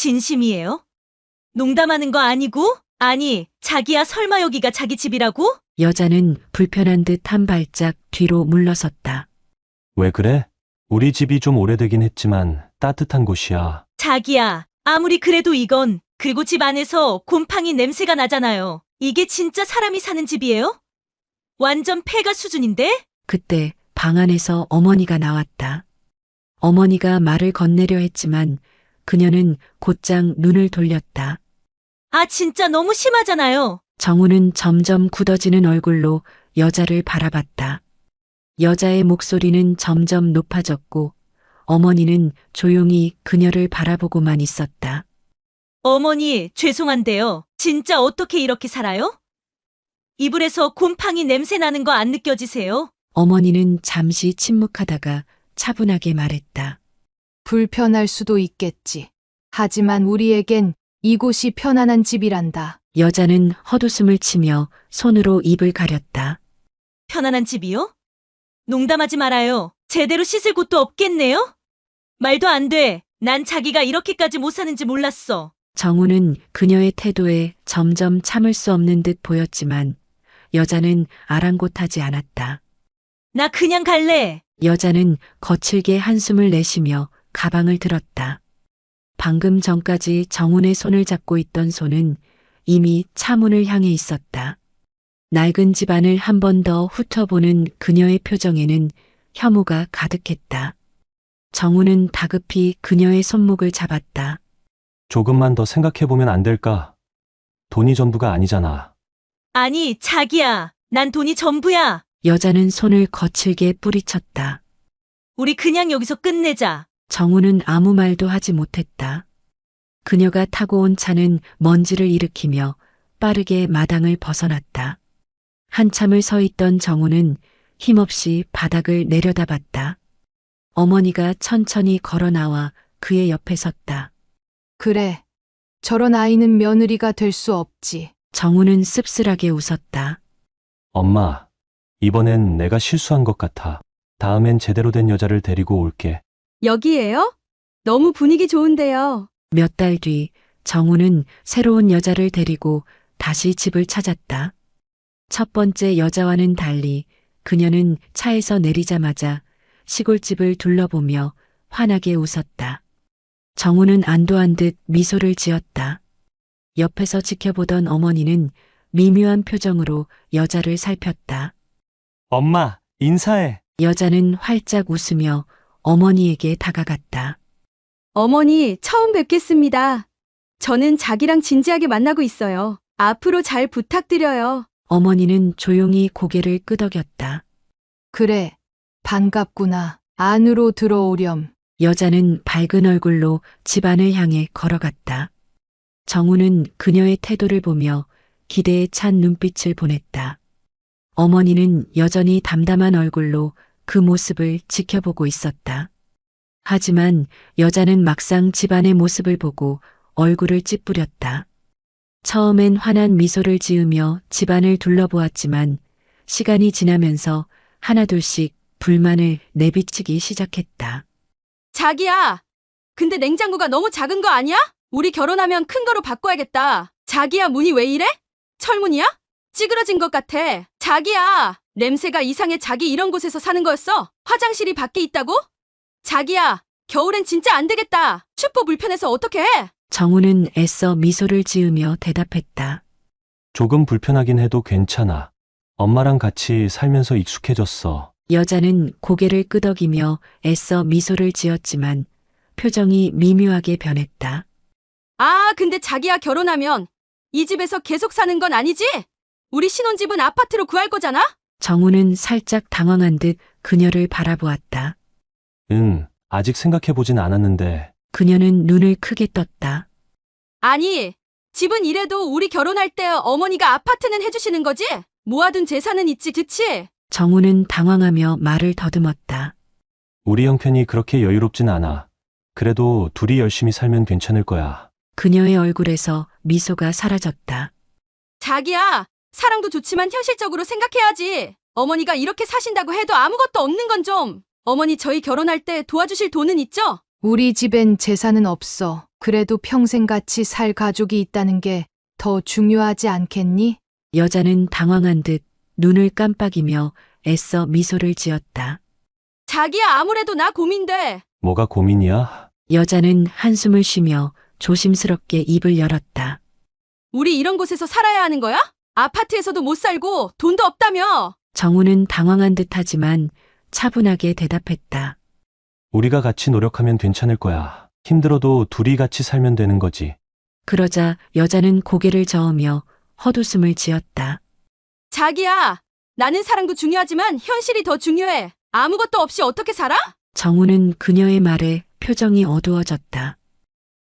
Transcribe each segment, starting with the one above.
진심이에요? 농담하는 거 아니고? 아니, 자기야 설마 여기가 자기 집이라고? 여자는 불편한 듯 한 발짝 뒤로 물러섰다. 왜 그래? 우리 집이 좀 오래되긴 했지만 따뜻한 곳이야. 자기야, 아무리 그래도 이건, 그리고 집 안에서 곰팡이 냄새가 나잖아요. 이게 진짜 사람이 사는 집이에요? 완전 폐가 수준인데? 그때 방 안에서 어머니가 나왔다. 어머니가 말을 건네려 했지만 그녀는 곧장 눈을 돌렸다. 아, 진짜 너무 심하잖아요. 정우는 점점 굳어지는 얼굴로 여자를 바라봤다. 여자의 목소리는 점점 높아졌고 어머니는 조용히 그녀를 바라보고만 있었다. 어머니, 죄송한데요. 진짜 어떻게 이렇게 살아요? 이불에서 곰팡이 냄새 나는 거 안 느껴지세요? 어머니는 잠시 침묵하다가 차분하게 말했다. 불편할 수도 있겠지. 하지만 우리에겐 이곳이 편안한 집이란다. 여자는 헛웃음을 치며 손으로 입을 가렸다. 편안한 집이요? 농담하지 말아요. 제대로 씻을 곳도 없겠네요? 말도 안 돼. 난 자기가 이렇게까지 못 사는지 몰랐어. 정우는 그녀의 태도에 점점 참을 수 없는 듯 보였지만 여자는 아랑곳하지 않았다. 나 그냥 갈래. 여자는 거칠게 한숨을 내쉬며 가방을 들었다. 방금 전까지 정훈의 손을 잡고 있던 손은 이미 차문을 향해 있었다. 낡은 집안을 한 번 더 훑어보는 그녀의 표정에는 혐오가 가득했다. 정훈은 다급히 그녀의 손목을 잡았다. 조금만 더 생각해보면 안 될까? 돈이 전부가 아니잖아. 아니, 자기야. 난 돈이 전부야. 여자는 손을 거칠게 뿌리쳤다. 우리 그냥 여기서 끝내자. 정우는 아무 말도 하지 못했다. 그녀가 타고 온 차는 먼지를 일으키며 빠르게 마당을 벗어났다. 한참을 서 있던 정우는 힘없이 바닥을 내려다봤다. 어머니가 천천히 걸어 나와 그의 옆에 섰다. 그래. 저런 아이는 며느리가 될 수 없지. 정우는 씁쓸하게 웃었다. 엄마, 이번엔 내가 실수한 것 같아. 다음엔 제대로 된 여자를 데리고 올게. 여기에요? 너무 분위기 좋은데요. 몇 달 뒤 정우는 새로운 여자를 데리고 다시 집을 찾았다. 첫 번째 여자와는 달리 그녀는 차에서 내리자마자 시골집을 둘러보며 환하게 웃었다. 정우는 안도한 듯 미소를 지었다. 옆에서 지켜보던 어머니는 미묘한 표정으로 여자를 살폈다. 엄마, 인사해. 여자는 활짝 웃으며 어머니에게 다가갔다. 어머니, 처음 뵙겠습니다. 저는 자기랑 진지하게 만나고 있어요. 앞으로 잘 부탁드려요. 어머니는 조용히 고개를 끄덕였다. 그래. 반갑구나. 안으로 들어오렴. 여자는 밝은 얼굴로 집안을 향해 걸어갔다. 정우는 그녀의 태도를 보며 기대에 찬 눈빛을 보냈다. 어머니는 여전히 담담한 얼굴로 그 모습을 지켜보고 있었다. 하지만 여자는 막상 집안의 모습을 보고 얼굴을 찌푸렸다. 처음엔 환한 미소를 지으며 집안을 둘러보았지만 시간이 지나면서 하나둘씩 불만을 내비치기 시작했다. 자기야! 근데 냉장고가 너무 작은 거 아니야? 우리 결혼하면 큰 거로 바꿔야겠다. 자기야, 문이 왜 이래? 철문이야? 찌그러진 것 같아. 자기야! 냄새가 이상해. 자기 이런 곳에서 사는 거였어? 화장실이 밖에 있다고? 자기야! 겨울엔 진짜 안 되겠다. 춥고 불편해서 어떡해? 정우는 애써 미소를 지으며 대답했다. 조금 불편하긴 해도 괜찮아. 엄마랑 같이 살면서 익숙해졌어. 여자는 고개를 끄덕이며 애써 미소를 지었지만 표정이 미묘하게 변했다. 아, 근데 자기야, 결혼하면 이 집에서 계속 사는 건 아니지? 우리 신혼집은 아파트로 구할 거잖아? 정우는 살짝 당황한 듯 그녀를 바라보았다. 응, 아직 생각해보진 않았는데. 그녀는 눈을 크게 떴다. 아니, 집은 이래도 우리 결혼할 때 어머니가 아파트는 해주시는 거지? 모아둔 재산은 있지, 그치? 정우는 당황하며 말을 더듬었다. 우리 형편이 그렇게 여유롭진 않아. 그래도 둘이 열심히 살면 괜찮을 거야. 그녀의 얼굴에서 미소가 사라졌다. 자기야, 사랑도 좋지만 현실적으로 생각해야지. 어머니가 이렇게 사신다고 해도 아무것도 없는 건 좀. 어머니, 저희 결혼할 때 도와주실 돈은 있죠? 우리 집엔 재산은 없어. 그래도 평생 같이 살 가족이 있다는 게 더 중요하지 않겠니? 여자는 당황한 듯 눈을 깜빡이며 애써 미소를 지었다. 자기야, 아무래도 나 고민돼. 뭐가 고민이야? 여자는 한숨을 쉬며 조심스럽게 입을 열었다. 우리 이런 곳에서 살아야 하는 거야? 아파트에서도 못 살고 돈도 없다며. 정우는 당황한 듯하지만 차분하게 대답했다. 우리가 같이 노력하면 괜찮을 거야. 힘들어도 둘이 같이 살면 되는 거지. 그러자 여자는 고개를 저으며 헛웃음을 지었다. 자기야, 나는 사랑도 중요하지만 현실이 더 중요해. 아무것도 없이 어떻게 살아? 정우는 그녀의 말에 표정이 어두워졌다.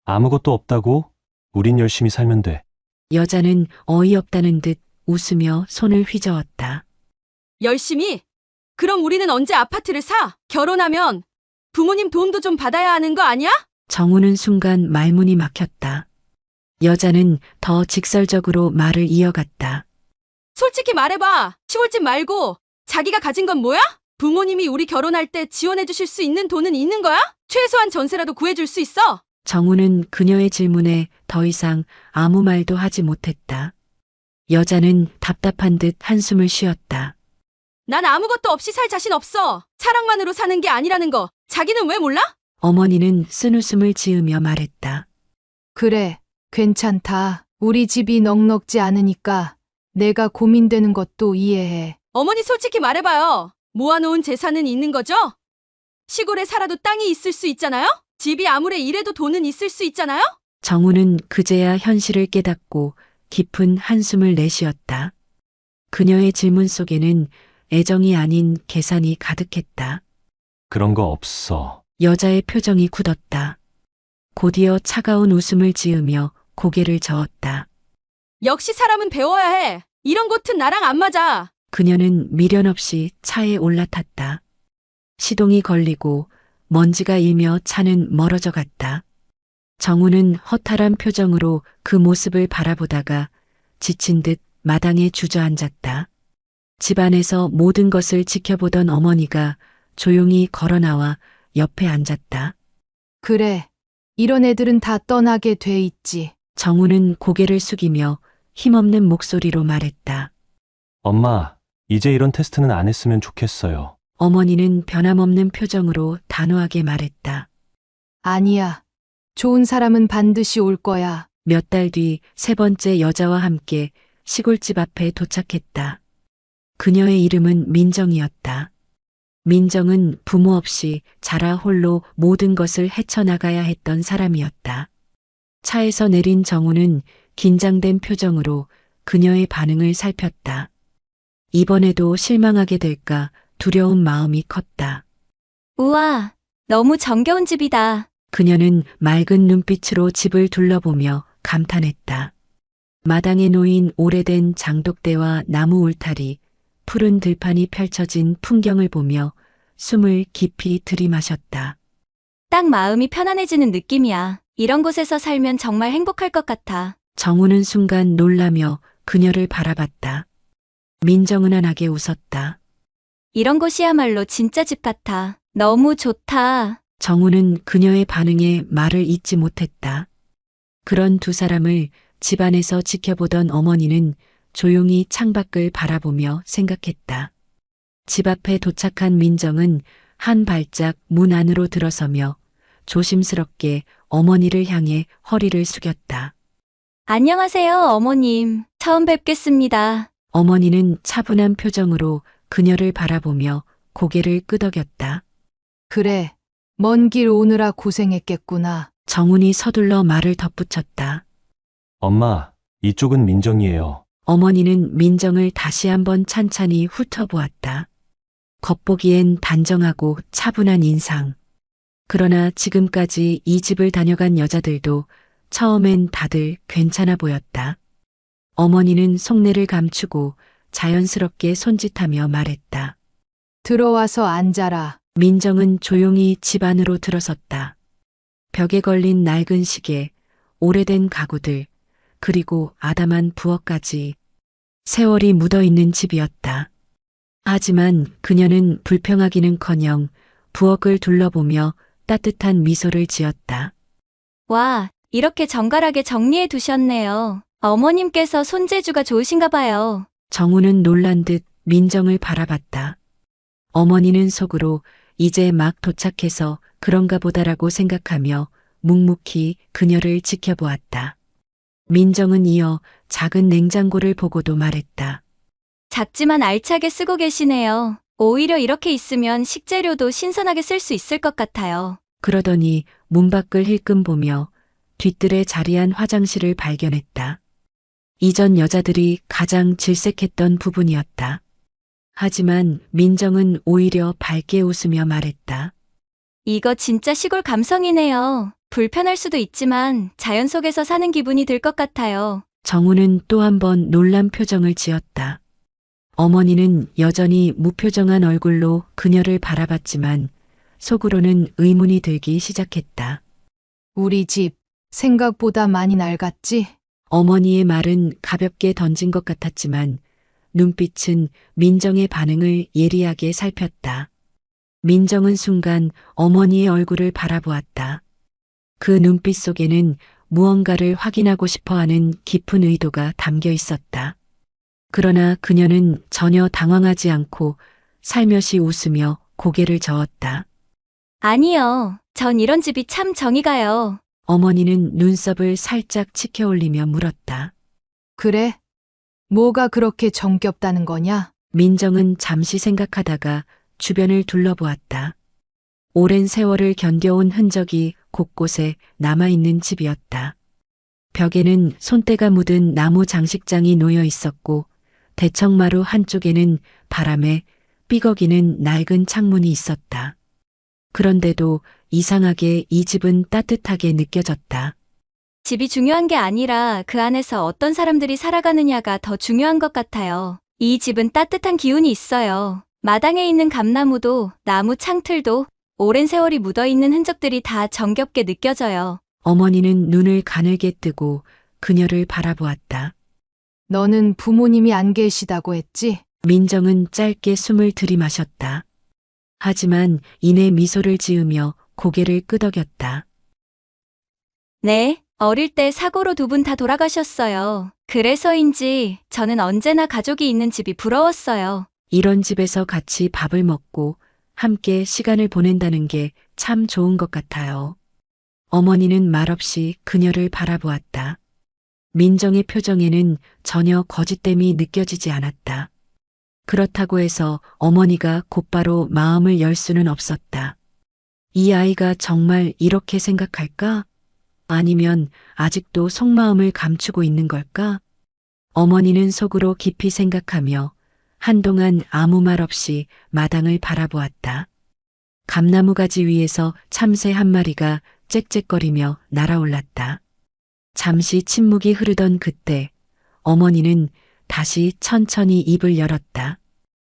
아무것도 없다고? 우린 열심히 살면 돼. 여자는 어이없다는 듯 웃으며 손을 휘저었다. 열심히? 그럼 우리는 언제 아파트를 사? 결혼하면 부모님 도움도 좀 받아야 하는 거 아니야? 정우는 순간 말문이 막혔다. 여자는 더 직설적으로 말을 이어갔다. 솔직히 말해봐. 시골집 말고 자기가 가진 건 뭐야? 부모님이 우리 결혼할 때 지원해 주실 수 있는 돈은 있는 거야? 최소한 전세라도 구해줄 수 있어? 정우는 그녀의 질문에 더 이상 아무 말도 하지 못했다. 여자는 답답한 듯 한숨을 쉬었다. 난 아무것도 없이 살 자신 없어. 사랑만으로 사는 게 아니라는 거. 자기는 왜 몰라? 어머니는 쓴웃음을 지으며 말했다. 그래, 괜찮다. 우리 집이 넉넉지 않으니까 내가 고민되는 것도 이해해. 어머니 솔직히 말해봐요. 모아놓은 재산은 있는 거죠? 시골에 살아도 땅이 있을 수 있잖아요? 집이 아무리 이래도 돈은 있을 수 있잖아요? 정우는 그제야 현실을 깨닫고 깊은 한숨을 내쉬었다. 그녀의 질문 속에는 애정이 아닌 계산이 가득했다. 그런 거 없어. 여자의 표정이 굳었다. 곧이어 차가운 웃음을 지으며 고개를 저었다. 역시 사람은 배워야 해. 이런 곳은 나랑 안 맞아. 그녀는 미련 없이 차에 올라탔다. 시동이 걸리고 먼지가 일며 차는 멀어져 갔다. 정우는 허탈한 표정으로 그 모습을 바라보다가 지친 듯 마당에 주저앉았다. 집안에서 모든 것을 지켜보던 어머니가 조용히 걸어나와 옆에 앉았다. 그래, 이런 애들은 다 떠나게 돼 있지. 정우는 고개를 숙이며 힘없는 목소리로 말했다. 엄마, 이제 이런 테스트는 안 했으면 좋겠어요. 어머니는 변함없는 표정으로 단호하게 말했다. 아니야. 좋은 사람은 반드시 올 거야. 몇 달 뒤 세 번째 여자와 함께 시골집 앞에 도착했다. 그녀의 이름은 민정이었다. 민정은 부모 없이 자라 홀로 모든 것을 헤쳐나가야 했던 사람이었다. 차에서 내린 정우는 긴장된 표정으로 그녀의 반응을 살폈다. 이번에도 실망하게 될까 두려운 마음이 컸다. 우와, 너무 정겨운 집이다. 그녀는 맑은 눈빛으로 집을 둘러보며 감탄했다. 마당에 놓인 오래된 장독대와 나무 울타리, 푸른 들판이 펼쳐진 풍경을 보며 숨을 깊이 들이마셨다. 딱 마음이 편안해지는 느낌이야. 이런 곳에서 살면 정말 행복할 것 같아. 정우는 순간 놀라며 그녀를 바라봤다. 민정은 환하게 웃었다. 이런 곳이야말로 진짜 집 같아. 너무 좋다. 정우는 그녀의 반응에 말을 잇지 못했다. 그런 두 사람을 집안에서 지켜보던 어머니는 조용히 창밖을 바라보며 생각했다. 집 앞에 도착한 민정은 한 발짝 문 안으로 들어서며 조심스럽게 어머니를 향해 허리를 숙였다. 안녕하세요, 어머님. 처음 뵙겠습니다. 어머니는 차분한 표정으로 그녀를 바라보며 고개를 끄덕였다. 그래, 먼 길 오느라 고생했겠구나. 정훈이 서둘러 말을 덧붙였다. 엄마, 이쪽은 민정이에요. 어머니는 민정을 다시 한번 찬찬히 훑어보았다. 겉보기엔 단정하고 차분한 인상. 그러나 지금까지 이 집을 다녀간 여자들도 처음엔 다들 괜찮아 보였다. 어머니는 속내를 감추고 자연스럽게 손짓하며 말했다. 들어와서 앉아라. 민정은 조용히 집 안으로 들어섰다. 벽에 걸린 낡은 시계, 오래된 가구들, 그리고 아담한 부엌까지 세월이 묻어있는 집이었다. 하지만 그녀는 불평하기는커녕 부엌을 둘러보며 따뜻한 미소를 지었다. 와, 이렇게 정갈하게 정리해 두셨네요. 어머님께서 손재주가 좋으신가 봐요. 정우는 놀란 듯 민정을 바라봤다. 어머니는 속으로 이제 막 도착해서 그런가 보다라고 생각하며 묵묵히 그녀를 지켜보았다. 민정은 이어 작은 냉장고를 보고도 말했다. 작지만 알차게 쓰고 계시네요. 오히려 이렇게 있으면 식재료도 신선하게 쓸 수 있을 것 같아요. 그러더니 문 밖을 힐끔 보며 뒤뜰에 자리한 화장실을 발견했다. 이전 여자들이 가장 질색했던 부분이었다. 하지만 민정은 오히려 밝게 웃으며 말했다. 이거 진짜 시골 감성이네요. 불편할 수도 있지만 자연 속에서 사는 기분이 들 것 같아요. 정우는 또 한 번 놀란 표정을 지었다. 어머니는 여전히 무표정한 얼굴로 그녀를 바라봤지만 속으로는 의문이 들기 시작했다. 우리 집 생각보다 많이 낡았지? 어머니의 말은 가볍게 던진 것 같았지만 눈빛은 민정의 반응을 예리하게 살폈다. 민정은 순간 어머니의 얼굴을 바라보았다. 그 눈빛 속에는 무언가를 확인하고 싶어하는 깊은 의도가 담겨 있었다. 그러나 그녀는 전혀 당황하지 않고 살며시 웃으며 고개를 저었다. 아니요. 전 이런 집이 참 정이 가요. 어머니는 눈썹을 살짝 치켜 올리며 물었다. 그래? 뭐가 그렇게 정겹다는 거냐? 민정은 잠시 생각하다가 주변을 둘러보았다. 오랜 세월을 견뎌온 흔적이 곳곳에 남아있는 집이었다. 벽에는 손때가 묻은 나무 장식장이 놓여 있었고 대청마루 한쪽에는 바람에 삐걱이는 낡은 창문이 있었다. 그런데도 이상하게 이 집은 따뜻하게 느껴졌다. 집이 중요한 게 아니라 그 안에서 어떤 사람들이 살아가느냐가 더 중요한 것 같아요. 이 집은 따뜻한 기운이 있어요. 마당에 있는 감나무도 나무 창틀도 오랜 세월이 묻어있는 흔적들이 다 정겹게 느껴져요. 어머니는 눈을 가늘게 뜨고 그녀를 바라보았다. 너는 부모님이 안 계시다고 했지? 민정은 짧게 숨을 들이마셨다. 하지만 이내 미소를 지으며 고개를 끄덕였다. 네, 어릴 때 사고로 두 분 다 돌아가셨어요. 그래서인지 저는 언제나 가족이 있는 집이 부러웠어요. 이런 집에서 같이 밥을 먹고 함께 시간을 보낸다는 게 참 좋은 것 같아요. 어머니는 말없이 그녀를 바라보았다. 민정의 표정에는 전혀 거짓됨이 느껴지지 않았다. 그렇다고 해서 어머니가 곧바로 마음을 열 수는 없었다. 이 아이가 정말 이렇게 생각할까? 아니면 아직도 속마음을 감추고 있는 걸까? 어머니는 속으로 깊이 생각하며 한동안 아무 말 없이 마당을 바라보았다. 감나무 가지 위에서 참새 한 마리가 짹짹거리며 날아올랐다. 잠시 침묵이 흐르던 그때 어머니는 다시 천천히 입을 열었다.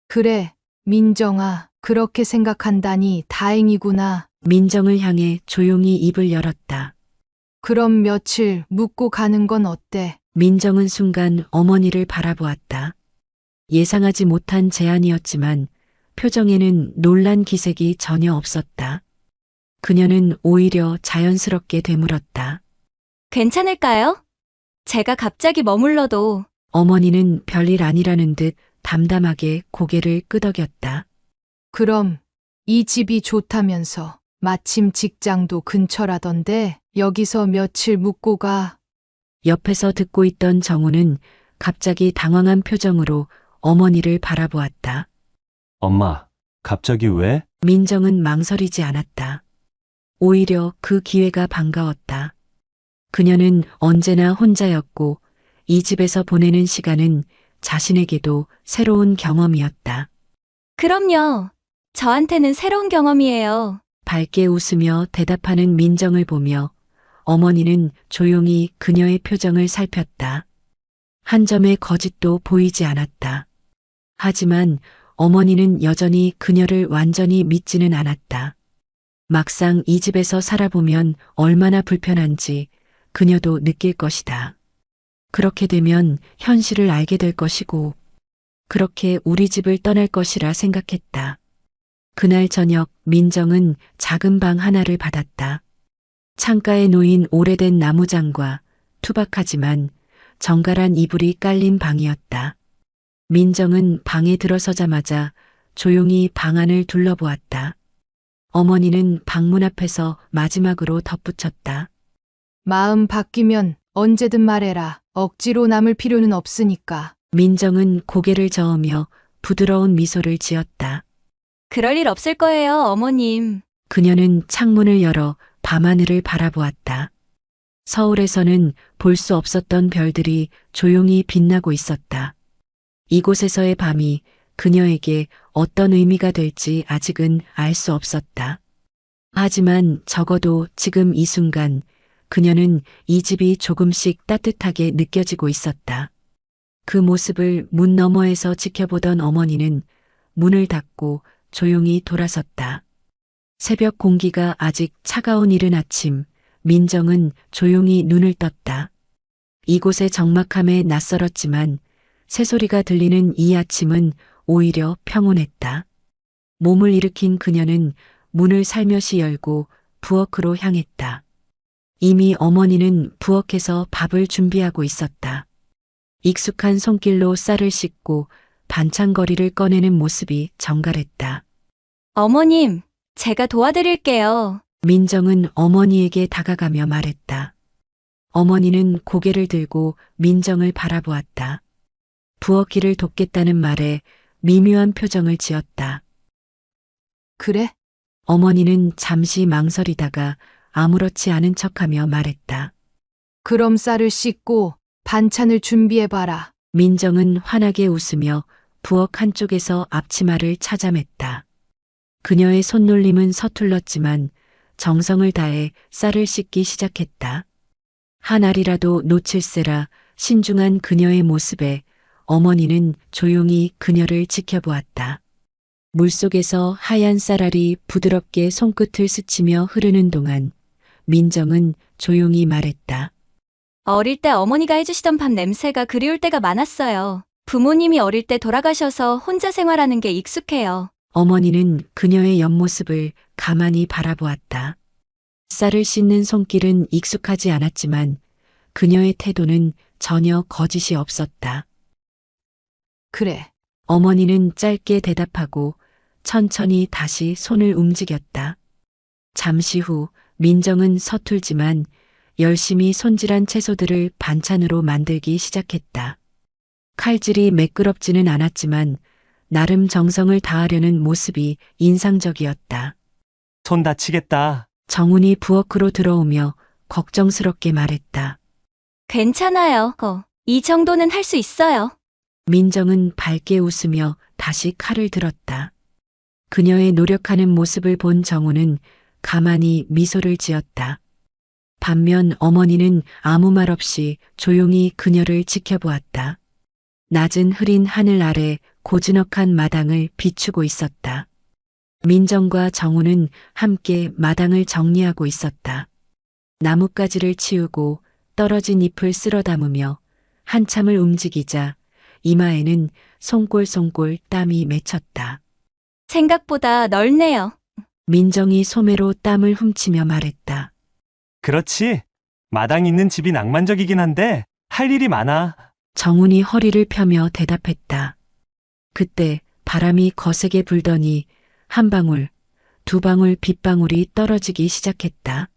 그래, 민정아, 그렇게 생각한다니 다행이구나. 민정을 향해 조용히 입을 열었다. 그럼 며칠 묵고 가는 건 어때? 민정은 순간 어머니를 바라보았다. 예상하지 못한 제안이었지만 표정에는 놀란 기색이 전혀 없었다. 그녀는 오히려 자연스럽게 되물었다. 괜찮을까요? 제가 갑자기 머물러도 어머니는 별일 아니라는 듯 담담하게 고개를 끄덕였다. 그럼 이 집이 좋다면서 마침 직장도 근처라던데 여기서 며칠 묵고 가. 옆에서 듣고 있던 정우는 갑자기 당황한 표정으로 어머니를 바라보았다. 엄마, 갑자기 왜? 민정은 망설이지 않았다. 오히려 그 기회가 반가웠다. 그녀는 언제나 혼자였고 이 집에서 보내는 시간은 자신에게도 새로운 경험이었다. 그럼요. 저한테는 새로운 경험이에요. 밝게 웃으며 대답하는 민정을 보며 어머니는 조용히 그녀의 표정을 살폈다. 한 점의 거짓도 보이지 않았다. 하지만 어머니는 여전히 그녀를 완전히 믿지는 않았다. 막상 이 집에서 살아보면 얼마나 불편한지 그녀도 느낄 것이다. 그렇게 되면 현실을 알게 될 것이고 그렇게 우리 집을 떠날 것이라 생각했다. 그날 저녁 민정은 작은 방 하나를 받았다. 창가에 놓인 오래된 나무장과 투박하지만 정갈한 이불이 깔린 방이었다. 민정은 방에 들어서자마자 조용히 방 안을 둘러보았다. 어머니는 방문 앞에서 마지막으로 덧붙였다. 마음 바뀌면 언제든 말해라. 억지로 남을 필요는 없으니까. 민정은 고개를 저으며 부드러운 미소를 지었다. 그럴 일 없을 거예요, 어머님. 그녀는 창문을 열어 밤하늘을 바라보았다. 서울에서는 볼 수 없었던 별들이 조용히 빛나고 있었다. 이곳에서의 밤이 그녀에게 어떤 의미가 될지 아직은 알 수 없었다. 하지만 적어도 지금 이 순간 그녀는 이 집이 조금씩 따뜻하게 느껴지고 있었다. 그 모습을 문 너머에서 지켜보던 어머니는 문을 닫고 조용히 돌아섰다. 새벽 공기가 아직 차가운 이른 아침, 민정은 조용히 눈을 떴다. 이곳의 적막함에 낯설었지만 새소리가 들리는 이 아침은 오히려 평온했다. 몸을 일으킨 그녀는 문을 살며시 열고 부엌으로 향했다. 이미 어머니는 부엌에서 밥을 준비하고 있었다. 익숙한 손길로 쌀을 씻고 반찬거리를 꺼내는 모습이 정갈했다. 어머님, 제가 도와드릴게요. 민정은 어머니에게 다가가며 말했다. 어머니는 고개를 들고 민정을 바라보았다. 부엌 일을 돕겠다는 말에 미묘한 표정을 지었다. 그래? 어머니는 잠시 망설이다가 아무렇지 않은 척하며 말했다. 그럼 쌀을 씻고 반찬을 준비해봐라. 민정은 환하게 웃으며 부엌 한쪽에서 앞치마를 찾아맸다. 그녀의 손놀림은 서툴렀지만 정성을 다해 쌀을 씻기 시작했다. 한 알이라도 놓칠세라 신중한 그녀의 모습에 어머니는 조용히 그녀를 지켜보았다. 물속에서 하얀 쌀알이 부드럽게 손끝을 스치며 흐르는 동안 민정은 조용히 말했다. 어릴 때 어머니가 해주시던 밥 냄새가 그리울 때가 많았어요. 부모님이 어릴 때 돌아가셔서 혼자 생활하는 게 익숙해요. 어머니는 그녀의 옆모습을 가만히 바라보았다. 쌀을 씻는 손길은 익숙하지 않았지만 그녀의 태도는 전혀 거짓이 없었다. 그래. 어머니는 짧게 대답하고 천천히 다시 손을 움직였다. 잠시 후 민정은 서툴지만 열심히 손질한 채소들을 반찬으로 만들기 시작했다. 칼질이 매끄럽지는 않았지만 나름 정성을 다하려는 모습이 인상적이었다. 손 다치겠다. 정훈이 부엌으로 들어오며 걱정스럽게 말했다. 괜찮아요. 이 정도는 할 수 있어요. 민정은 밝게 웃으며 다시 칼을 들었다. 그녀의 노력하는 모습을 본 정우는 가만히 미소를 지었다. 반면 어머니는 아무 말 없이 조용히 그녀를 지켜보았다. 낮은 흐린 하늘 아래 고즈넉한 마당을 비추고 있었다. 민정과 정우는 함께 마당을 정리하고 있었다. 나뭇가지를 치우고 떨어진 잎을 쓸어 담으며 한참을 움직이자 이마에는 송골송골 땀이 맺혔다. 생각보다 넓네요. 민정이 소매로 땀을 훔치며 말했다. 그렇지. 마당 있는 집이 낭만적이긴 한데 할 일이 많아. 정훈이 허리를 펴며 대답했다. 그때 바람이 거세게 불더니 한 방울, 두 방울 빗방울이 떨어지기 시작했다.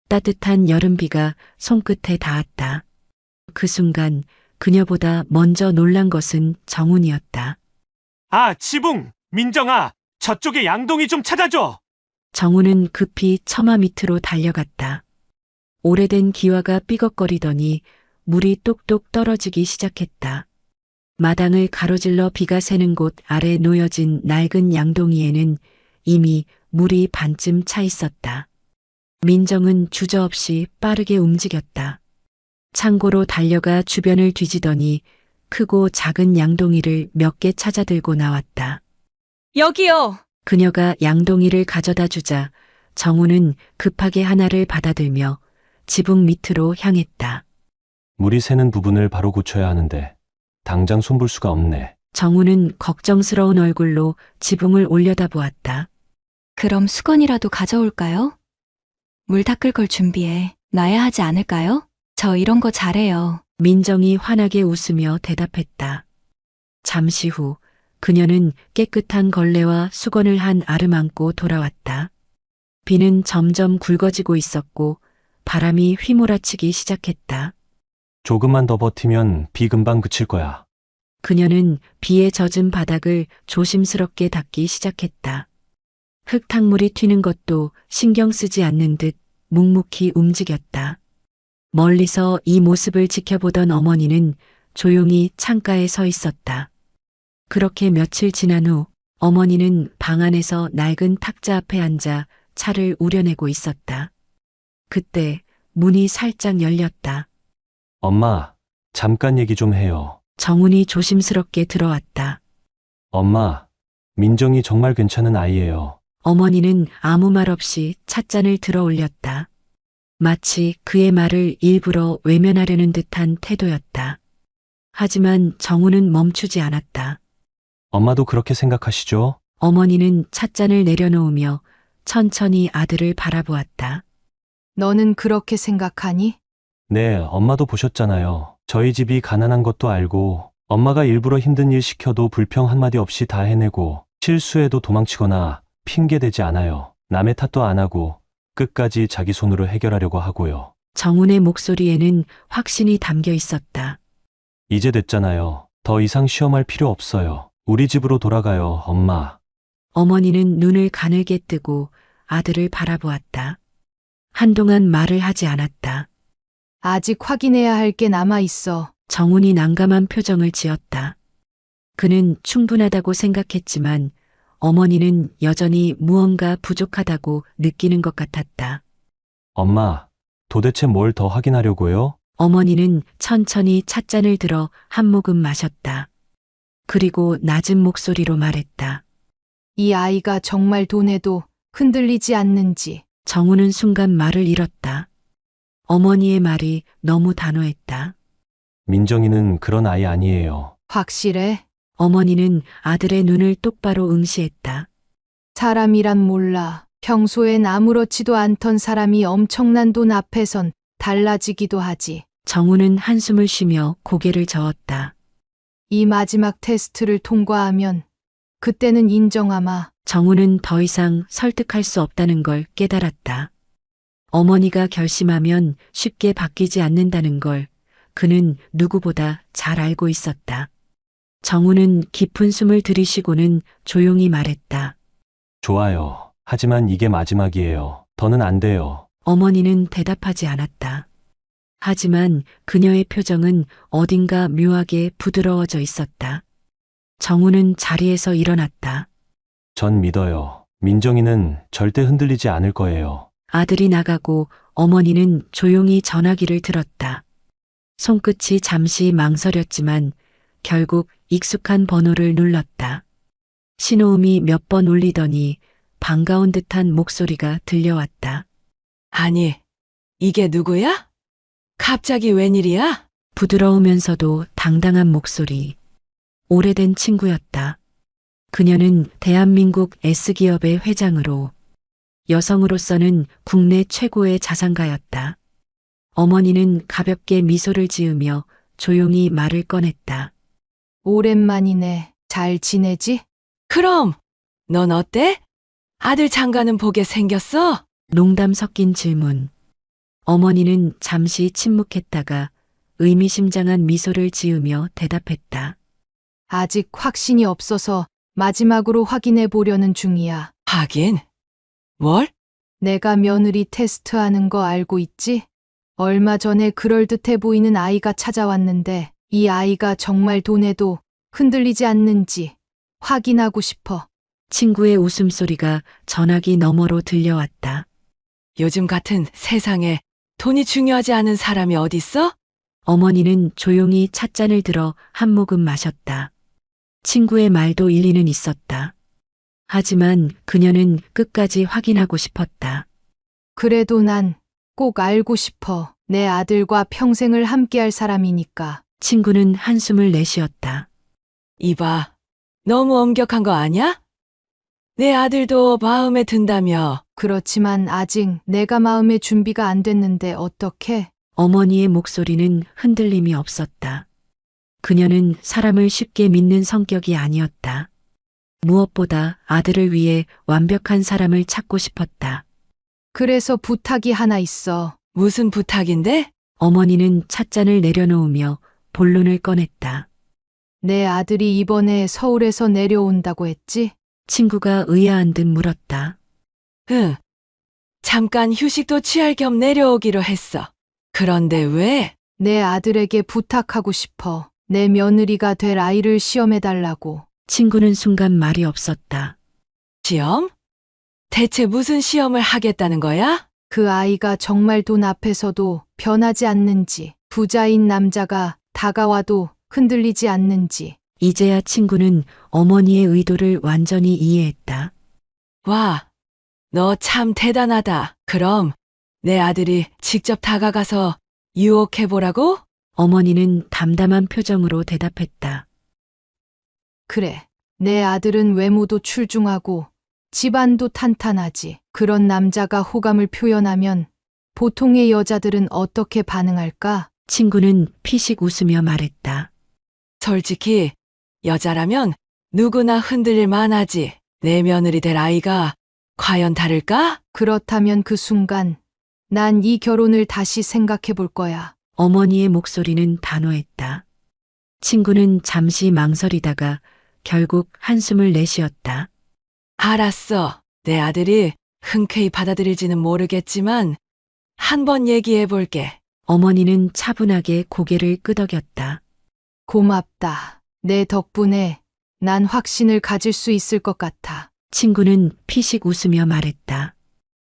따뜻한 여름비가 손끝에 닿았다. 그 순간 그녀보다 먼저 놀란 것은 정훈이었다. 아, 지붕! 민정아! 저쪽에 양동이 좀 찾아줘! 정훈은 급히 처마 밑으로 달려갔다. 오래된 기와가 삐걱거리더니 물이 똑똑 떨어지기 시작했다. 마당을 가로질러 비가 새는 곳 아래 놓여진 낡은 양동이에는 이미 물이 반쯤 차 있었다. 민정은 주저없이 빠르게 움직였다. 창고로 달려가 주변을 뒤지더니 크고 작은 양동이를 몇 개 찾아 들고 나왔다. 여기요. 그녀가 양동이를 가져다 주자 정우는 급하게 하나를 받아들며 지붕 밑으로 향했다. 물이 새는 부분을 바로 고쳐야 하는데 당장 손볼 수가 없네. 정우는 걱정스러운 얼굴로 지붕을 올려다보았다. 그럼 수건이라도 가져올까요? 물 닦을 걸 준비해 놔야 하지 않을까요? 저 이런 거 잘해요. 민정이 환하게 웃으며 대답했다. 잠시 후 그녀는 깨끗한 걸레와 수건을 한 알을 안고 돌아왔다. 비는 점점 굵어지고 있었고 바람이 휘몰아치기 시작했다. 조금만 더 버티면 비 금방 그칠 거야. 그녀는 비에 젖은 바닥을 조심스럽게 닦기 시작했다. 흙탕물이 튀는 것도 신경 쓰지 않는 듯 묵묵히 움직였다. 멀리서 이 모습을 지켜보던 어머니는 조용히 창가에 서 있었다. 그렇게 며칠 지난 후 어머니는 방 안에서 낡은 탁자 앞에 앉아 차를 우려내고 있었다. 그때 문이 살짝 열렸다. 엄마, 잠깐 얘기 좀 해요. 정훈이 조심스럽게 들어왔다. 엄마, 민정이 정말 괜찮은 아이예요. 어머니는 아무 말 없이 찻잔을 들어 올렸다. 마치 그의 말을 일부러 외면하려는 듯한 태도였다. 하지만 정우는 멈추지 않았다. 엄마도 그렇게 생각하시죠? 어머니는 찻잔을 내려놓으며 천천히 아들을 바라보았다. 너는 그렇게 생각하니? 네, 엄마도 보셨잖아요. 저희 집이 가난한 것도 알고 엄마가 일부러 힘든 일 시켜도 불평 한마디 없이 다 해내고 실수해도 도망치거나 핑계대지 않아요. 남의 탓도 안 하고 끝까지 자기 손으로 해결하려고 하고요. 정훈의 목소리에는 확신이 담겨 있었다. 이제 됐잖아요. 더 이상 시험할 필요 없어요. 우리 집으로 돌아가요, 엄마. 어머니는 눈을 가늘게 뜨고 아들을 바라보았다. 한동안 말을 하지 않았다. 아직 확인해야 할 게 남아 있어. 정훈이 난감한 표정을 지었다. 그는 충분하다고 생각했지만 어머니는 여전히 무언가 부족하다고 느끼는 것 같았다. 엄마, 도대체 뭘 더 확인하려고요? 어머니는 천천히 찻잔을 들어 한 모금 마셨다. 그리고 낮은 목소리로 말했다. 이 아이가 정말 돈에도 흔들리지 않는지. 정우는 순간 말을 잃었다. 어머니의 말이 너무 단호했다. 민정이는 그런 아이 아니에요. 확실해? 어머니는 아들의 눈을 똑바로 응시했다. 사람이란 몰라. 평소엔 아무렇지도 않던 사람이 엄청난 돈 앞에선 달라지기도 하지. 정우는 한숨을 쉬며 고개를 저었다. 이 마지막 테스트를 통과하면 그때는 인정하마. 정우는 더 이상 설득할 수 없다는 걸 깨달았다. 어머니가 결심하면 쉽게 바뀌지 않는다는 걸 그는 누구보다 잘 알고 있었다. 정우는 깊은 숨을 들이쉬고는 조용히 말했다. 좋아요. 하지만 이게 마지막이에요. 더는 안 돼요. 어머니는 대답하지 않았다. 하지만 그녀의 표정은 어딘가 묘하게 부드러워져 있었다. 정우는 자리에서 일어났다. 전 믿어요. 민정이는 절대 흔들리지 않을 거예요. 아들이 나가고 어머니는 조용히 전화기를 들었다. 손끝이 잠시 망설였지만 결국 익숙한 번호를 눌렀다. 신호음이 몇 번 울리더니 반가운 듯한 목소리가 들려왔다. 아니, 이게 누구야? 갑자기 웬일이야? 부드러우면서도 당당한 목소리. 오래된 친구였다. 그녀는 대한민국 S기업의 회장으로 여성으로서는 국내 최고의 자산가였다. 어머니는 가볍게 미소를 지으며 조용히 말을 꺼냈다. 오랜만이네. 잘 지내지? 그럼, 넌 어때? 아들 장가는 보게 생겼어? 농담 섞인 질문. 어머니는 잠시 침묵했다가 의미심장한 미소를 지으며 대답했다. 아직 확신이 없어서 마지막으로 확인해 보려는 중이야. 하긴. 뭘? 내가 며느리 테스트하는 거 알고 있지? 얼마 전에 그럴듯해 보이는 아이가 찾아왔는데 이 아이가 정말 돈에도 흔들리지 않는지 확인하고 싶어. 친구의 웃음소리가 전화기 너머로 들려왔다. 요즘 같은 세상에 돈이 중요하지 않은 사람이 어딨어? 어머니는 조용히 찻잔을 들어 한 모금 마셨다. 친구의 말도 일리는 있었다. 하지만 그녀는 끝까지 확인하고 싶었다. 그래도 난 꼭 알고 싶어. 내 아들과 평생을 함께할 사람이니까. 친구는 한숨을 내쉬었다. 이봐, 너무 엄격한 거 아냐? 내 아들도 마음에 든다며. 그렇지만 아직 내가 마음의 준비가 안 됐는데 어떻게? 어머니의 목소리는 흔들림이 없었다. 그녀는 사람을 쉽게 믿는 성격이 아니었다. 무엇보다 아들을 위해 완벽한 사람을 찾고 싶었다. 그래서 부탁이 하나 있어. 무슨 부탁인데? 어머니는 찻잔을 내려놓으며 본론을 꺼냈다. 내 아들이 이번에 서울에서 내려온다고 했지? 친구가 의아한 듯 물었다. 응. 잠깐 휴식도 취할 겸 내려오기로 했어. 그런데 왜? 내 아들에게 부탁하고 싶어. 내 며느리가 될 아이를 시험해달라고. 친구는 순간 말이 없었다. 시험? 대체 무슨 시험을 하겠다는 거야? 그 아이가 정말 돈 앞에서도 변하지 않는지, 부자인 남자가 다가와도 흔들리지 않는지. 이제야 친구는 어머니의 의도를 완전히 이해했다. 와, 너 참 대단하다. 그럼 내 아들이 직접 다가가서 유혹해보라고? 어머니는 담담한 표정으로 대답했다. 그래. 내 아들은 외모도 출중하고 집안도 탄탄하지. 그런 남자가 호감을 표현하면 보통의 여자들은 어떻게 반응할까? 친구는 피식 웃으며 말했다. 솔직히 여자라면 누구나 흔들릴 만하지. 내 며느리 될 아이가 과연 다를까? 그렇다면 그 순간 난 이 결혼을 다시 생각해 볼 거야. 어머니의 목소리는 단호했다. 친구는 잠시 망설이다가 결국 한숨을 내쉬었다. 알았어. 내 아들이 흔쾌히 받아들일지는 모르겠지만 한번 얘기해 볼게. 어머니는 차분하게 고개를 끄덕였다. 고맙다. 내 덕분에 난 확신을 가질 수 있을 것 같아. 친구는 피식 웃으며 말했다.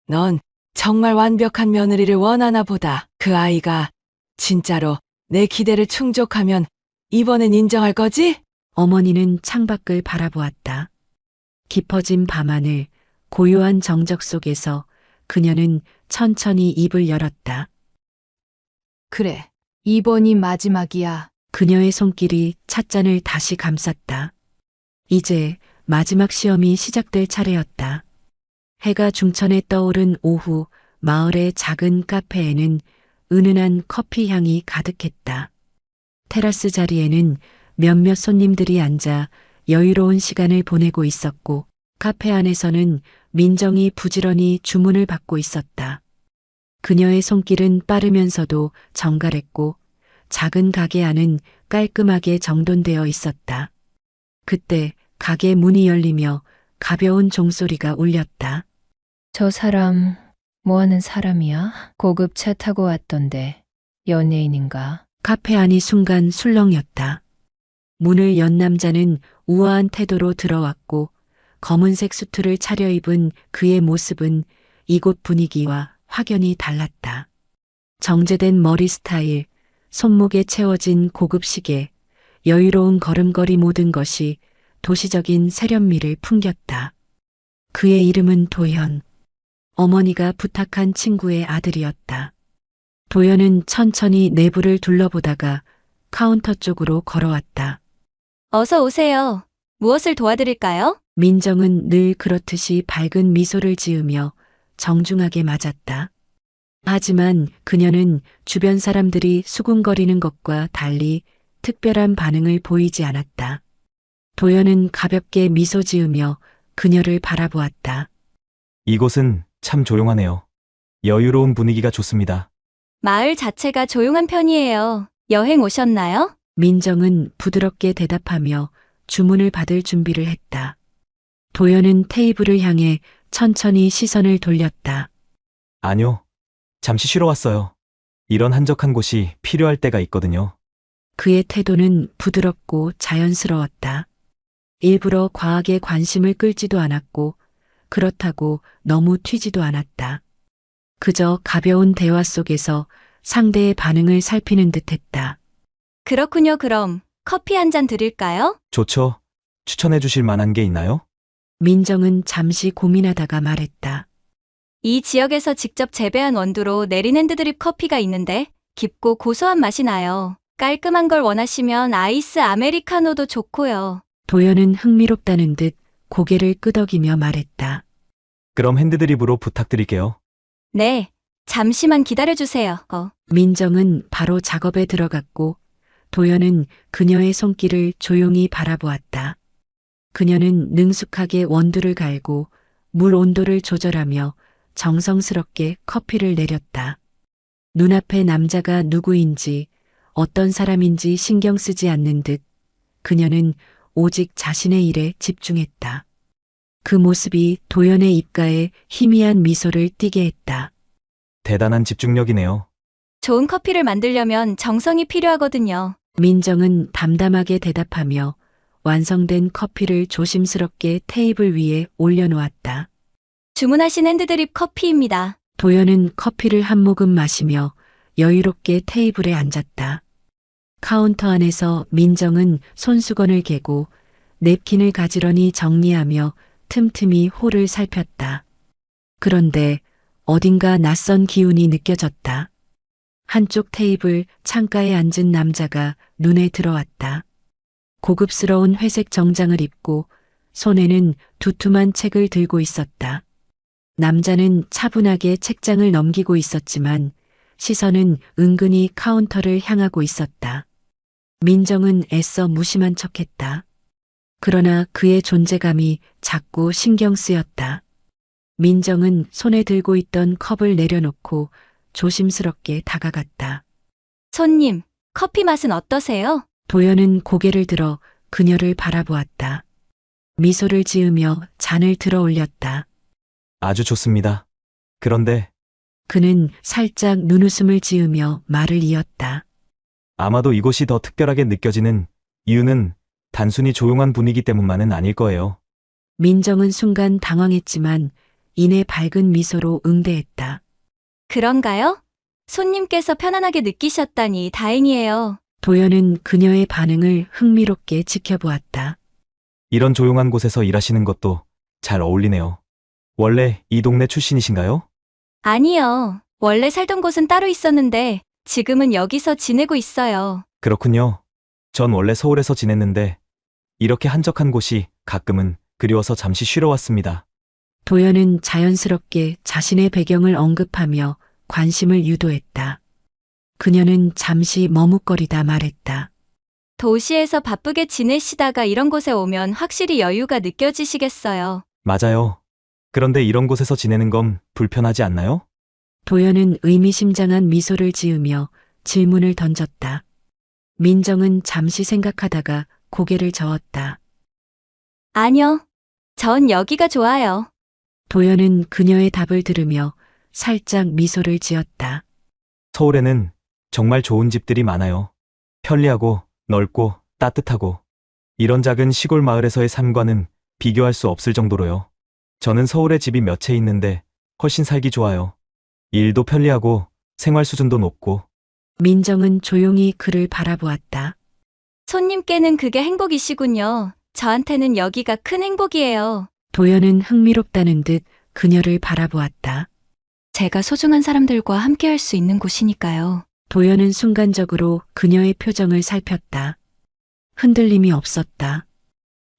넌 정말 완벽한 며느리를 원하나 보다. 그 아이가 진짜로 내 기대를 충족하면 이번엔 인정할 거지? 어머니는 창밖을 바라보았다. 깊어진 밤하늘, 고요한 정적 속에서 그녀는 천천히 입을 열었다. 그래. 이번이 마지막이야. 그녀의 손길이 찻잔을 다시 감쌌다. 이제 마지막 시험이 시작될 차례였다. 해가 중천에 떠오른 오후, 마을의 작은 카페에는 은은한 커피 향이 가득했다. 테라스 자리에는 몇몇 손님들이 앉아 여유로운 시간을 보내고 있었고, 카페 안에서는 민정이 부지런히 주문을 받고 있었다. 그녀의 손길은 빠르면서도 정갈했고, 작은 가게 안은 깔끔하게 정돈되어 있었다. 그때 가게 문이 열리며 가벼운 종소리가 울렸다. 저 사람 뭐 하는 사람이야? 고급 차 타고 왔던데 연예인인가? 카페 안이 순간 술렁였다. 문을 연 남자는 우아한 태도로 들어왔고 검은색 수트를 차려입은 그의 모습은 이곳 분위기와 확연히 달랐다. 정제된 머리 스타일, 손목에 채워진 고급 시계, 여유로운 걸음걸이 모든 것이 도시적인 세련미를 풍겼다. 그의 이름은 도현. 어머니가 부탁한 친구의 아들이었다. 도현은 천천히 내부를 둘러보다가 카운터 쪽으로 걸어왔다. 어서 오세요. 무엇을 도와드릴까요? 민정은 늘 그렇듯이 밝은 미소를 지으며 정중하게 맞았다. 하지만 그녀는 주변 사람들이 수군거리는 것과 달리 특별한 반응을 보이지 않았다. 도연은 가볍게 미소 지으며 그녀를 바라보았다. 이곳은 참 조용하네요. 여유로운 분위기가 좋습니다. 마을 자체가 조용한 편이에요. 여행 오셨나요? 민정은 부드럽게 대답하며 주문을 받을 준비를 했다. 도연은 테이블을 향해 천천히 시선을 돌렸다. 아니요. 잠시 쉬러 왔어요. 이런 한적한 곳이 필요할 때가 있거든요. 그의 태도는 부드럽고 자연스러웠다. 일부러 과하게 관심을 끌지도 않았고 그렇다고 너무 튀지도 않았다. 그저 가벼운 대화 속에서 상대의 반응을 살피는 듯했다. 그렇군요. 그럼 커피 한 잔 드릴까요? 좋죠. 추천해 주실 만한 게 있나요? 민정은 잠시 고민하다가 말했다. 이 지역에서 직접 재배한 원두로 내린 핸드드립 커피가 있는데 깊고 고소한 맛이 나요. 깔끔한 걸 원하시면 아이스 아메리카노도 좋고요. 도연은 흥미롭다는 듯 고개를 끄덕이며 말했다. 그럼 핸드드립으로 부탁드릴게요. 네, 잠시만 기다려주세요. 민정은 바로 작업에 들어갔고 도연은 그녀의 손길을 조용히 바라보았다. 그녀는 능숙하게 원두를 갈고 물 온도를 조절하며 정성스럽게 커피를 내렸다. 눈앞의 남자가 누구인지 어떤 사람인지 신경 쓰지 않는 듯 그녀는 오직 자신의 일에 집중했다. 그 모습이 도연의 입가에 희미한 미소를 띠게 했다. 대단한 집중력이네요. 좋은 커피를 만들려면 정성이 필요하거든요. 민정은 담담하게 대답하며 완성된 커피를 조심스럽게 테이블 위에 올려놓았다. 주문하신 핸드드립 커피입니다. 도연은 커피를 한 모금 마시며 여유롭게 테이블에 앉았다. 카운터 안에서 민정은 손수건을 개고 냅킨을 가지런히 정리하며 틈틈이 홀을 살폈다. 그런데 어딘가 낯선 기운이 느껴졌다. 한쪽 테이블 창가에 앉은 남자가 눈에 들어왔다. 고급스러운 회색 정장을 입고 손에는 두툼한 책을 들고 있었다. 남자는 차분하게 책장을 넘기고 있었지만 시선은 은근히 카운터를 향하고 있었다. 민정은 애써 무심한 척했다. 그러나 그의 존재감이 자꾸 신경 쓰였다. 민정은 손에 들고 있던 컵을 내려놓고 조심스럽게 다가갔다. 손님, 커피 맛은 어떠세요? 도연은 고개를 들어 그녀를 바라보았다. 미소를 지으며 잔을 들어 올렸다. 아주 좋습니다. 그런데 그는 살짝 눈웃음을 지으며 말을 이었다. 아마도 이곳이 더 특별하게 느껴지는 이유는 단순히 조용한 분위기 때문만은 아닐 거예요. 민정은 순간 당황했지만 이내 밝은 미소로 응대했다. 그런가요? 손님께서 편안하게 느끼셨다니 다행이에요. 도연은 그녀의 반응을 흥미롭게 지켜보았다. 이런 조용한 곳에서 일하시는 것도 잘 어울리네요. 원래 이 동네 출신이신가요? 아니요. 원래 살던 곳은 따로 있었는데 지금은 여기서 지내고 있어요. 그렇군요. 전 원래 서울에서 지냈는데 이렇게 한적한 곳이 가끔은 그리워서 잠시 쉬러 왔습니다. 도연은 자연스럽게 자신의 배경을 언급하며 관심을 유도했다. 그녀는 잠시 머뭇거리다 말했다. 도시에서 바쁘게 지내시다가 이런 곳에 오면 확실히 여유가 느껴지시겠어요. 맞아요. 그런데 이런 곳에서 지내는 건 불편하지 않나요? 도연은 의미심장한 미소를 지으며 질문을 던졌다. 민정은 잠시 생각하다가 고개를 저었다. 아니요. 전 여기가 좋아요. 도연은 그녀의 답을 들으며 살짝 미소를 지었다. 서울에는 정말 좋은 집들이 많아요. 편리하고 넓고 따뜻하고 이런 작은 시골 마을에서의 삶과는 비교할 수 없을 정도로요. 저는 서울에 집이 몇 채 있는데 훨씬 살기 좋아요. 일도 편리하고 생활 수준도 높고. 민정은 조용히 그를 바라보았다. 손님께는 그게 행복이시군요. 저한테는 여기가 큰 행복이에요. 도연은 흥미롭다는 듯 그녀를 바라보았다. 제가 소중한 사람들과 함께할 수 있는 곳이니까요. 도연은 순간적으로 그녀의 표정을 살폈다. 흔들림이 없었다.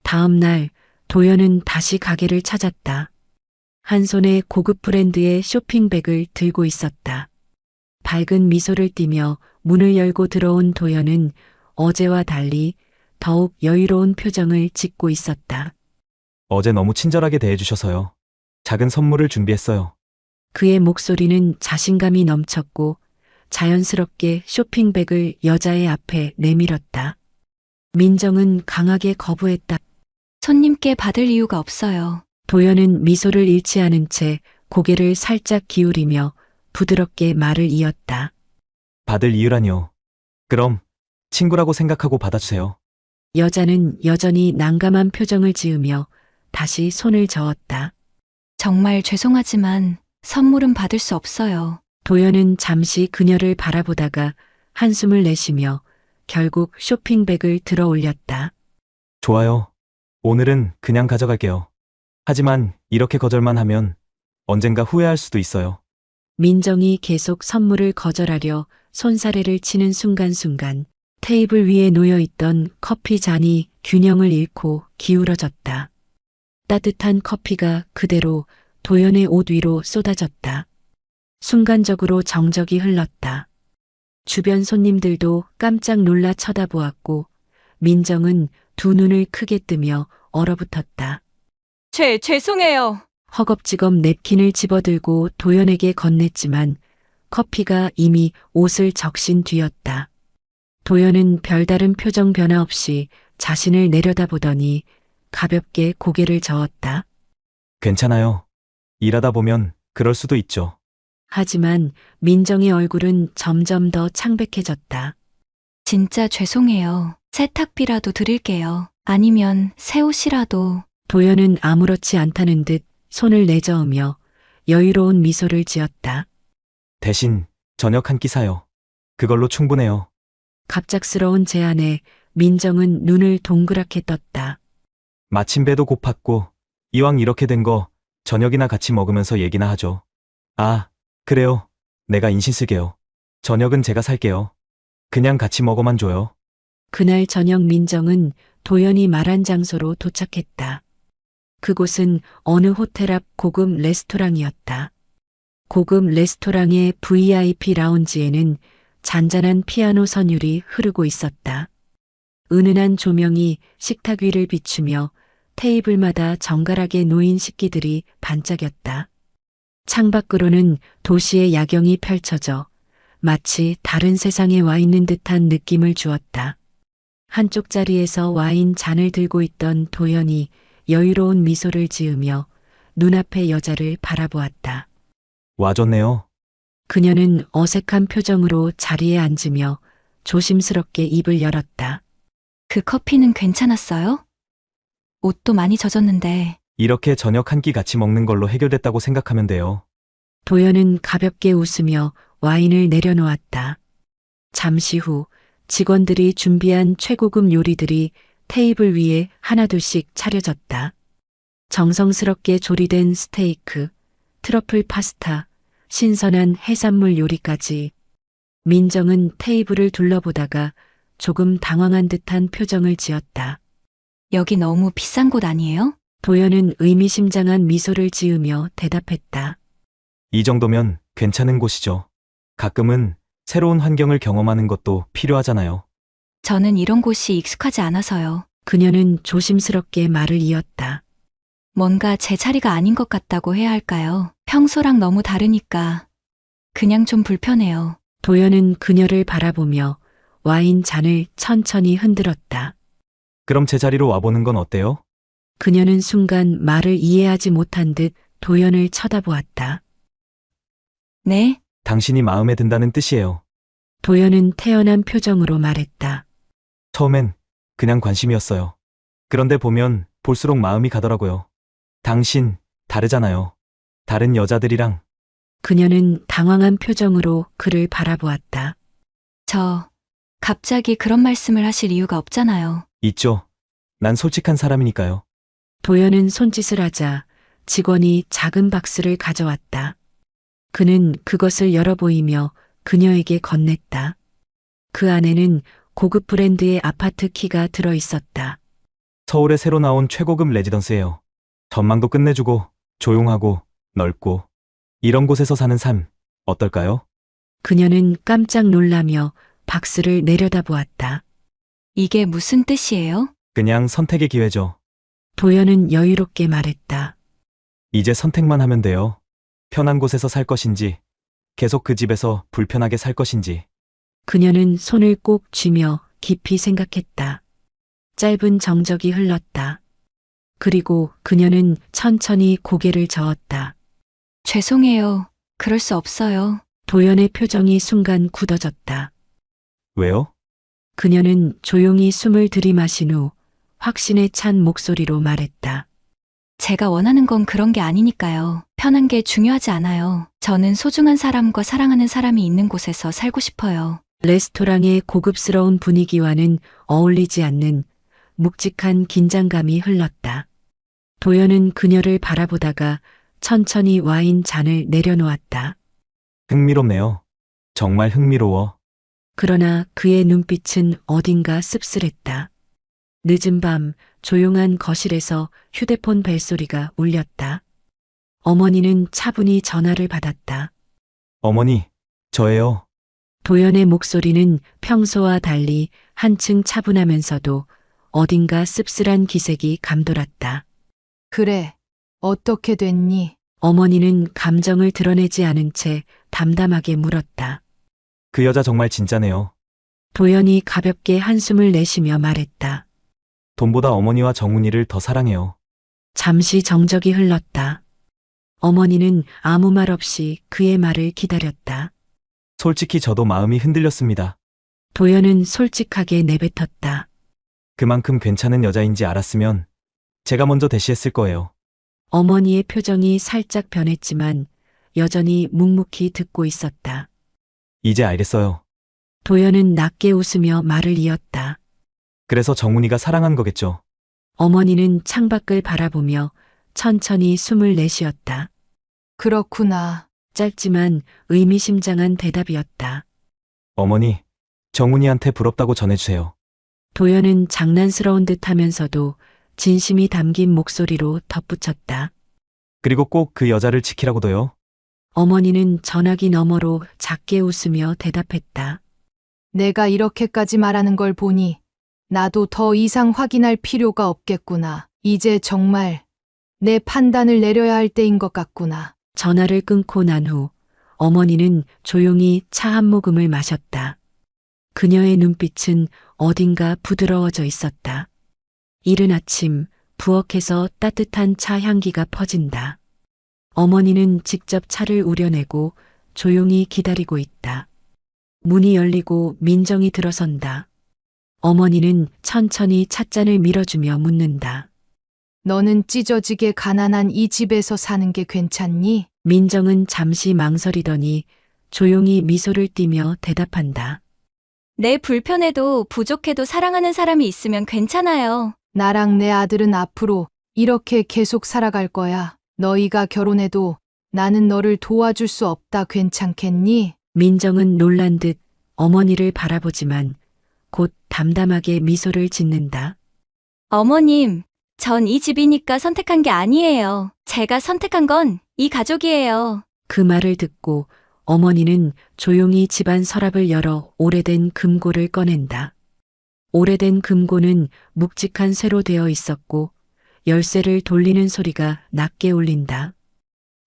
다음 날 도연은 다시 가게를 찾았다. 한 손에 고급 브랜드의 쇼핑백을 들고 있었다. 밝은 미소를 띠며 문을 열고 들어온 도연은 어제와 달리 더욱 여유로운 표정을 짓고 있었다. 어제 너무 친절하게 대해주셔서요. 작은 선물을 준비했어요. 그의 목소리는 자신감이 넘쳤고 자연스럽게 쇼핑백을 여자의 앞에 내밀었다. 민정은 강하게 거부했다. 손님께 받을 이유가 없어요. 도연은 미소를 잃지 않은 채 고개를 살짝 기울이며 부드럽게 말을 이었다. 받을 이유라뇨. 그럼 친구라고 생각하고 받아주세요. 여자는 여전히 난감한 표정을 지으며 다시 손을 저었다. 정말 죄송하지만 선물은 받을 수 없어요. 도연은 잠시 그녀를 바라보다가 한숨을 내쉬며 결국 쇼핑백을 들어 올렸다. 좋아요. 오늘은 그냥 가져갈게요. 하지만 이렇게 거절만 하면 언젠가 후회할 수도 있어요. 민정이 계속 선물을 거절하려 손사래를 치는 순간순간 테이블 위에 놓여 있던 커피 잔이 균형을 잃고 기울어졌다. 따뜻한 커피가 그대로 도연의 옷 위로 쏟아졌다. 순간적으로 정적이 흘렀다. 주변 손님들도 깜짝 놀라 쳐다보았고 민정은 두 눈을 크게 뜨며 얼어붙었다. 죄송해요. 허겁지겁 냅킨을 집어들고 도연에게 건넸지만 커피가 이미 옷을 적신 뒤였다. 도연은 별다른 표정 변화 없이 자신을 내려다보더니 가볍게 고개를 저었다. 괜찮아요. 일하다 보면 그럴 수도 있죠. 하지만 민정의 얼굴은 점점 더 창백해졌다. 진짜 죄송해요. 세탁비라도 드릴게요. 아니면 새 옷이라도. 도연은 아무렇지 않다는 듯 손을 내저으며 여유로운 미소를 지었다. 대신 저녁 한 끼 사요. 그걸로 충분해요. 갑작스러운 제안에 민정은 눈을 동그랗게 떴다. 마침 배도 고팠고 이왕 이렇게 된 거 저녁이나 같이 먹으면서 얘기나 하죠. 아, 그래요. 내가 인신 쓸게요. 저녁은 제가 살게요. 그냥 같이 먹어만 줘요. 그날 저녁 민정은 도연이 말한 장소로 도착했다. 그곳은 어느 호텔 앞 고급 레스토랑이었다. 고급 레스토랑의 VIP 라운지에는 잔잔한 피아노 선율이 흐르고 있었다. 은은한 조명이 식탁 위를 비추며 테이블마다 정갈하게 놓인 식기들이 반짝였다. 창밖으로는 도시의 야경이 펼쳐져 마치 다른 세상에 와 있는 듯한 느낌을 주었다. 한쪽 자리에서 와인 잔을 들고 있던 도연이 여유로운 미소를 지으며 눈앞의 여자를 바라보았다. 와줬네요. 그녀는 어색한 표정으로 자리에 앉으며 조심스럽게 입을 열었다. 그 커피는 괜찮았어요? 옷도 많이 젖었는데. 이렇게 저녁 한 끼 같이 먹는 걸로 해결됐다고 생각하면 돼요. 도연은 가볍게 웃으며 와인을 내려놓았다. 잠시 후 직원들이 준비한 최고급 요리들이 테이블 위에 하나둘씩 차려졌다. 정성스럽게 조리된 스테이크, 트러플 파스타, 신선한 해산물 요리까지. 민정은 테이블을 둘러보다가 조금 당황한 듯한 표정을 지었다. 여기 너무 비싼 곳 아니에요? 도연은 의미심장한 미소를 지으며 대답했다. 이 정도면 괜찮은 곳이죠. 가끔은 새로운 환경을 경험하는 것도 필요하잖아요. 저는 이런 곳이 익숙하지 않아서요. 그녀는 조심스럽게 말을 이었다. 뭔가 제 자리가 아닌 것 같다고 해야 할까요? 평소랑 너무 다르니까. 그냥 좀 불편해요. 도연은 그녀를 바라보며 와인 잔을 천천히 흔들었다. 그럼 제 자리로 와보는 건 어때요? 그녀는 순간 말을 이해하지 못한 듯 도연을 쳐다보았다. 네? 당신이 마음에 든다는 뜻이에요. 도연은 태연한 표정으로 말했다. 처음엔 그냥 관심이었어요. 그런데 보면 볼수록 마음이 가더라고요. 당신, 다르잖아요. 다른 여자들이랑. 그녀는 당황한 표정으로 그를 바라보았다. 저, 갑자기 그런 말씀을 하실 이유가 없잖아요. 있죠. 난 솔직한 사람이니까요. 도연은 손짓을 하자 직원이 작은 박스를 가져왔다. 그는 그것을 열어 보이며 그녀에게 건넸다. 그 안에는 고급 브랜드의 아파트 키가 들어 있었다. 서울에 새로 나온 최고급 레지던스예요. 전망도 끝내주고 조용하고 넓고 이런 곳에서 사는 삶 어떨까요? 그녀는 깜짝 놀라며 박스를 내려다보았다. 이게 무슨 뜻이에요? 그냥 선택의 기회죠. 도연은 여유롭게 말했다. 이제 선택만 하면 돼요. 편한 곳에서 살 것인지 계속 그 집에서 불편하게 살 것인지. 그녀는 손을 꼭 쥐며 깊이 생각했다. 짧은 정적이 흘렀다. 그리고 그녀는 천천히 고개를 저었다. 죄송해요. 그럴 수 없어요. 도연의 표정이 순간 굳어졌다. 왜요? 그녀는 조용히 숨을 들이마신 후 확신에 찬 목소리로 말했다. 제가 원하는 건 그런 게 아니니까요. 편한 게 중요하지 않아요. 저는 소중한 사람과 사랑하는 사람이 있는 곳에서 살고 싶어요. 레스토랑의 고급스러운 분위기와는 어울리지 않는 묵직한 긴장감이 흘렀다. 도연은 그녀를 바라보다가 천천히 와인 잔을 내려놓았다. 흥미롭네요. 정말 흥미로워. 그러나 그의 눈빛은 어딘가 씁쓸했다. 늦은 밤 조용한 거실에서 휴대폰 벨소리가 울렸다. 어머니는 차분히 전화를 받았다. 어머니, 저예요. 도연의 목소리는 평소와 달리 한층 차분하면서도 어딘가 씁쓸한 기색이 감돌았다. 그래, 어떻게 됐니? 어머니는 감정을 드러내지 않은 채 담담하게 물었다. 그 여자 정말 진짜네요. 도연이 가볍게 한숨을 내쉬며 말했다. 돈보다 어머니와 정훈이를 더 사랑해요. 잠시 정적이 흘렀다. 어머니는 아무 말 없이 그의 말을 기다렸다. 솔직히 저도 마음이 흔들렸습니다. 도연은 솔직하게 내뱉었다. 그만큼 괜찮은 여자인지 알았으면 제가 먼저 대시했을 거예요. 어머니의 표정이 살짝 변했지만 여전히 묵묵히 듣고 있었다. 이제 알겠어요. 도연은 낮게 웃으며 말을 이었다. 그래서 정훈이가 사랑한 거겠죠. 어머니는 창밖을 바라보며 천천히 숨을 내쉬었다. 그렇구나. 짧지만 의미심장한 대답이었다. 어머니, 정훈이한테 부럽다고 전해주세요. 도연은 장난스러운 듯 하면서도 진심이 담긴 목소리로 덧붙였다. 그리고 꼭 그 여자를 지키라고도요. 어머니는 전화기 너머로 작게 웃으며 대답했다. 내가 이렇게까지 말하는 걸 보니 나도 더 이상 확인할 필요가 없겠구나. 이제 정말 내 판단을 내려야 할 때인 것 같구나. 전화를 끊고 난 후 어머니는 조용히 차 한 모금을 마셨다. 그녀의 눈빛은 어딘가 부드러워져 있었다. 이른 아침 부엌에서 따뜻한 차 향기가 퍼진다. 어머니는 직접 차를 우려내고 조용히 기다리고 있다. 문이 열리고 민정이 들어선다. 어머니는 천천히 찻잔을 밀어주며 묻는다. 너는 찢어지게 가난한 이 집에서 사는 게 괜찮니? 민정은 잠시 망설이더니 조용히 미소를 띠며 대답한다. 내 불편해도 부족해도 사랑하는 사람이 있으면 괜찮아요. 나랑 내 아들은 앞으로 이렇게 계속 살아갈 거야. 너희가 결혼해도 나는 너를 도와줄 수 없다. 괜찮겠니? 민정은 놀란 듯 어머니를 바라보지만 곧 담담하게 미소를 짓는다. 어머님, 전 이 집이니까 선택한 게 아니에요. 제가 선택한 건 이 가족이에요. 그 말을 듣고 어머니는 조용히 집안 서랍을 열어 오래된 금고를 꺼낸다. 오래된 금고는 묵직한 쇠로 되어 있었고 열쇠를 돌리는 소리가 낮게 울린다.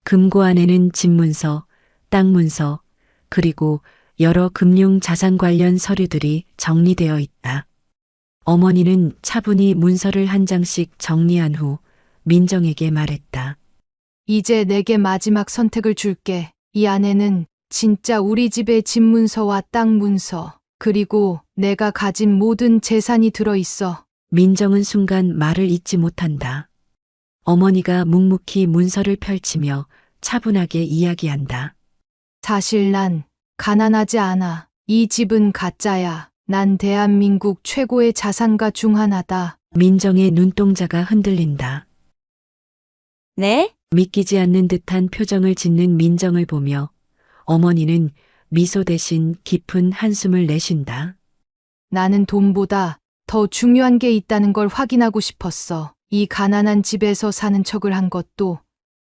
금고 안에는 집문서, 땅 문서, 그리고 여러 금융 자산 관련 서류들이 정리되어 있다. 어머니는 차분히 문서를 한 장씩 정리한 후 민정에게 말했다. 이제 내게 마지막 선택을 줄게. 이 안에는 진짜 우리 집의 집 문서와 땅 문서, 그리고 내가 가진 모든 재산이 들어 있어. 민정은 순간 말을 잇지 못한다. 어머니가 묵묵히 문서를 펼치며 차분하게 이야기한다. 사실 난 가난하지 않아. 이 집은 가짜야. 난 대한민국 최고의 자산가 중 하나다. 민정의 눈동자가 흔들린다. 네? 믿기지 않는 듯한 표정을 짓는 민정을 보며 어머니는 미소 대신 깊은 한숨을 내쉰다. 나는 돈보다 더 중요한 게 있다는 걸 확인하고 싶었어. 이 가난한 집에서 사는 척을 한 것도,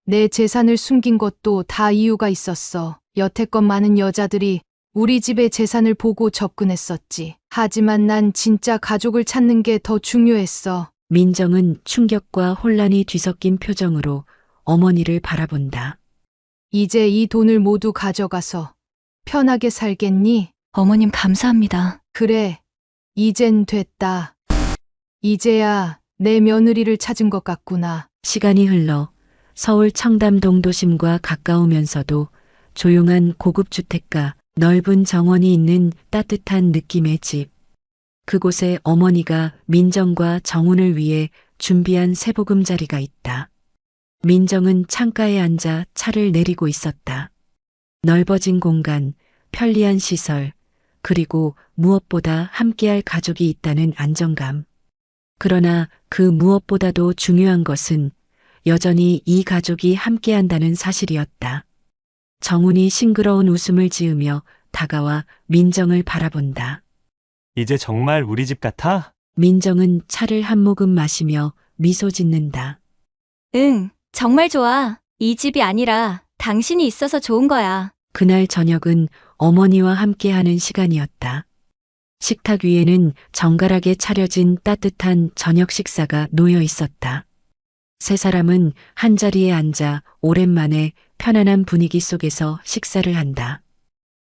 내 재산을 숨긴 것도 다 이유가 있었어. 여태껏 많은 여자들이 우리 집의 재산을 보고 접근했었지. 하지만 난 진짜 가족을 찾는 게 더 중요했어. 민정은 충격과 혼란이 뒤섞인 표정으로 어머니를 바라본다. 이제 이 돈을 모두 가져가서 편하게 살겠니? 어머님 감사합니다. 그래, 이젠 됐다. 이제야 내 며느리를 찾은 것 같구나. 시간이 흘러 서울 청담동 도심과 가까우면서도 조용한 고급 주택가, 넓은 정원이 있는 따뜻한 느낌의 집. 그곳에 어머니가 민정과 정훈을 위해 준비한 세보금자리가 있다. 민정은 창가에 앉아 차를 내리고 있었다. 넓어진 공간, 편리한 시설, 그리고 무엇보다 함께할 가족이 있다는 안정감. 그러나 그 무엇보다도 중요한 것은 여전히 이 가족이 함께한다는 사실이었다. 정훈이 싱그러운 웃음을 지으며 다가와 민정을 바라본다. 이제 정말 우리 집 같아? 민정은 차를 한 모금 마시며 미소 짓는다. 응, 정말 좋아. 이 집이 아니라 당신이 있어서 좋은 거야. 그날 저녁은 어머니와 함께하는 시간이었다. 식탁 위에는 정갈하게 차려진 따뜻한 저녁 식사가 놓여 있었다. 세 사람은 한자리에 앉아 오랜만에 편안한 분위기 속에서 식사를 한다.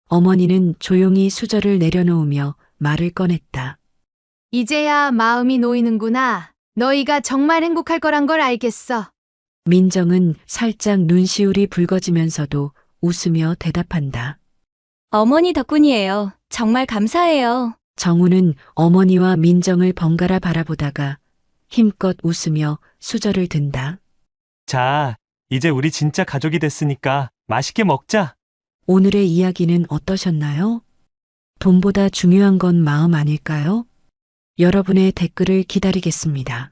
어머니는 조용히 수저를 내려놓으며 말을 꺼냈다. 이제야 마음이 놓이는구나. 너희가 정말 행복할 거란 걸 알겠어. 민정은 살짝 눈시울이 붉어지면서도 웃으며 대답한다. 어머니 덕분이에요. 정말 감사해요. 정우는 어머니와 민정을 번갈아 바라보다가 힘껏 웃으며 수저를 든다. 자, 이제 우리 진짜 가족이 됐으니까 맛있게 먹자. 오늘의 이야기는 어떠셨나요? 돈보다 중요한 건 마음 아닐까요? 여러분의 댓글을 기다리겠습니다.